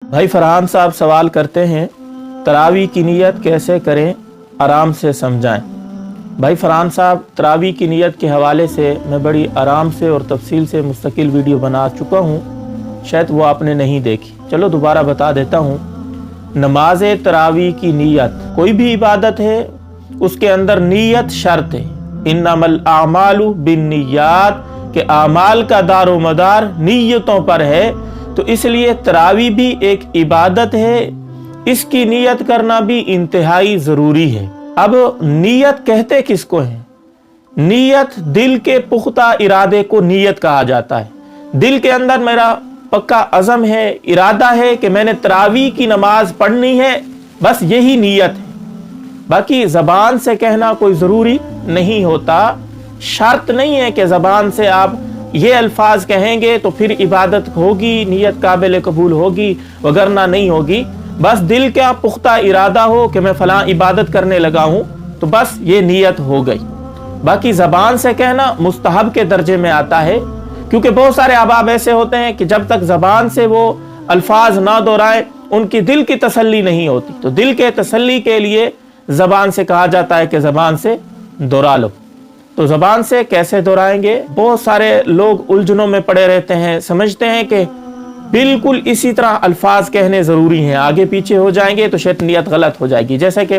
भाई फरहान साहब सवाल करते हैं, तरावी की नीयत कैसे करें, आराम से समझाएं। भाई फरहान साहब, तरावी की नीयत के हवाले से मैं बड़ी आराम से और तफसील से मुस्तकिल वीडियो बना चुका हूँ, शायद वो आपने नहीं देखी। चलो दोबारा बता देता हूँ। नमाज तरावी की नीयत, कोई भी इबादत है उसके अंदर नीयत शर्त है। इन्नमल आमालु बिन्नियात, के आमाल का दारो मदार नीयतों पर है। तो इसलिए तरावी भी एक इबादत है, इसकी नीयत करना भी इंतहाई ज़रूरी है। अब नीयत कहते किसको है? नीयत दिल के पुख्ता इरादे को नीयत कहा जाता है। दिल के अंदर मेरा पक्का अज़म है, इरादा है कि मैंने तरावी की नमाज पढ़नी है, बस यही नीयत है। बाकी ज़बान से कहना कोई ज़रूरी नहीं होता। शर्त नहीं है कि ज़बान से आप ये अल्फाज कहेंगे तो फिर इबादत होगी, नीयत काबिल कबूल होगी, वगरना नहीं होगी। बस दिल का पुख्ता इरादा हो कि मैं फलां इबादत करने लगा हूँ, तो बस ये नीयत हो गई। बाकी ज़बान से कहना मुस्तहब के दर्जे में आता है, क्योंकि बहुत सारे अहबाब ऐसे होते हैं कि जब तक ज़बान से वो अल्फाज ना दोहराए उनकी दिल की तसल्ली नहीं होती। तो दिल के तसल्ली के लिए ज़बान से कहा जाता है कि ज़बान से दोहरा लो। तो ज़बान से कैसे दोहराएंगे? बहुत सारे लोग उलझनों में पड़े रहते हैं, समझते हैं कि बिल्कुल इसी तरह अल्फाज कहने ज़रूरी हैं, आगे पीछे हो जाएंगे तो शायद नियत गलत हो जाएगी। जैसे कि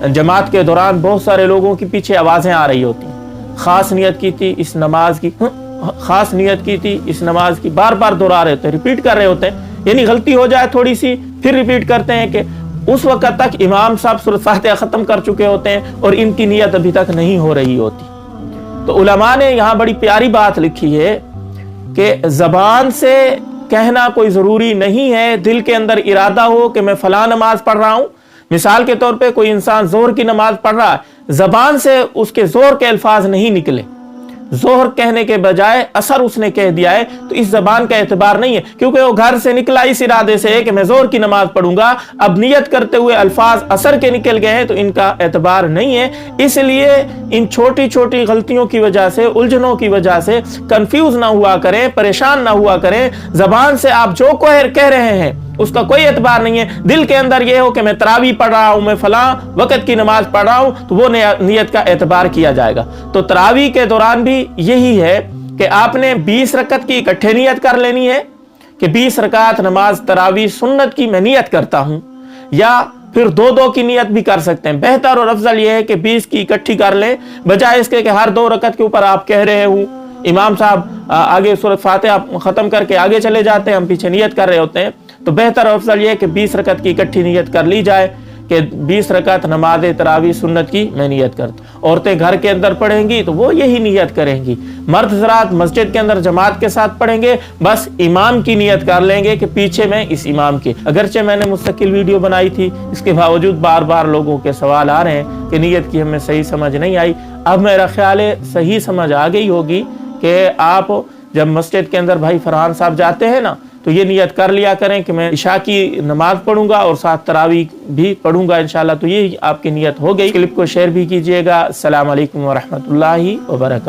जमात के दौरान बहुत सारे लोगों के पीछे आवाज़ें आ रही होती हैं, ख़ास नियत की थी इस नमाज की, ख़ास नियत की थी इस नमाज की, बार बार दोहरा रहे होते हैं, रिपीट कर रहे होते हैं। यानी गलती हो जाए थोड़ी सी फिर रिपीट करते हैं कि उस वक्त तक इमाम साहब सूरत फातिहा ख़त्म कर चुके होते हैं और इनकी नियत अभी तक नहीं हो रही होती। तो उलमा ने यहाँ बड़ी प्यारी बात लिखी है कि ज़बान से कहना कोई ज़रूरी नहीं है, दिल के अंदर इरादा हो कि मैं फ़लाँ नमाज पढ़ रहा हूँ। मिसाल के तौर पे कोई इंसान ज़ोहर की नमाज पढ़ रहा है, ज़बान से उसके ज़ोहर के अल्फाज नहीं निकले, ज़ोहर कहने के बजाय असर उसने कह दिया है, तो इस ज़बान का एतबार नहीं है, क्योंकि वो घर से निकला इस इरादे से कि मैं ज़ोहर की नमाज पढ़ूंगा। अब नियत करते हुए अल्फाज असर के निकल गए हैं तो इनका एतबार नहीं है। इसलिए इन छोटी छोटी गलतियों की वजह से, उलझनों की वजह से कंफ्यूज ना हुआ करें, परेशान ना हुआ करें। ज़बान से आप जो कह रहे हैं उसका कोई एतबार नहीं है। दिल के अंदर ये हो कि मैं तरावी पढ़ रहा हूँ, मैं फलां वक़्त की नमाज पढ़ रहा हूँ, तो वो नियत का एतबार किया जाएगा। तो तरावी के दौरान भी यही है कि आपने 20 रकत की इकट्ठे नियत कर लेनी है कि 20 रकात नमाज तरावी सुन्नत की मैं नियत करता हूँ, या फिर 2-2 की नियत भी कर सकते हैं। बेहतर और अफजल यह है कि 20 की इकट्ठी कर लें, बजाय इसके कि हर 2 रकत के ऊपर आप कह रहे हो। इमाम साहब आगे सूरत फातिहा ख़त्म करके आगे चले जाते हैं, हम पीछे नियत कर रहे होते हैं। तो बेहतर और अफजल ये है कि 20 रकत की इकट्ठी नियत कर ली जाए कि 20 रकत नमाज तरावी सुन्नत की मैं नियत करता हूँ। औरतें घर के अंदर पढ़ेंगी तो वो यही नियत करेंगी। मर्द हज़रात मस्जिद के अंदर जमात के साथ पढ़ेंगे, बस इमाम की नियत कर लेंगे कि पीछे मैं इस इमाम की। अगरचे मैंने मुस्तकिल वीडियो बनाई थी, इसके बावजूद बार बार लोगों के सवाल आ रहे हैं कि नियत की हमें सही समझ नहीं आई। अब मेरा ख्याल है सही समझ आ गई होगी कि आप जब मस्जिद के अंदर भाई फरहान साहब जाते हैं ना, तो ये नियत कर लिया करें कि मैं इशा की नमाज पढ़ूंगा और साथ तरावी भी पढ़ूंगा इंशाल्लाह। तो ये आपकी नियत हो गई। क्लिप को शेयर भी कीजिएगा। अस्सलाम वालेकुम व रहमतुल्लाहि व बरकातहू।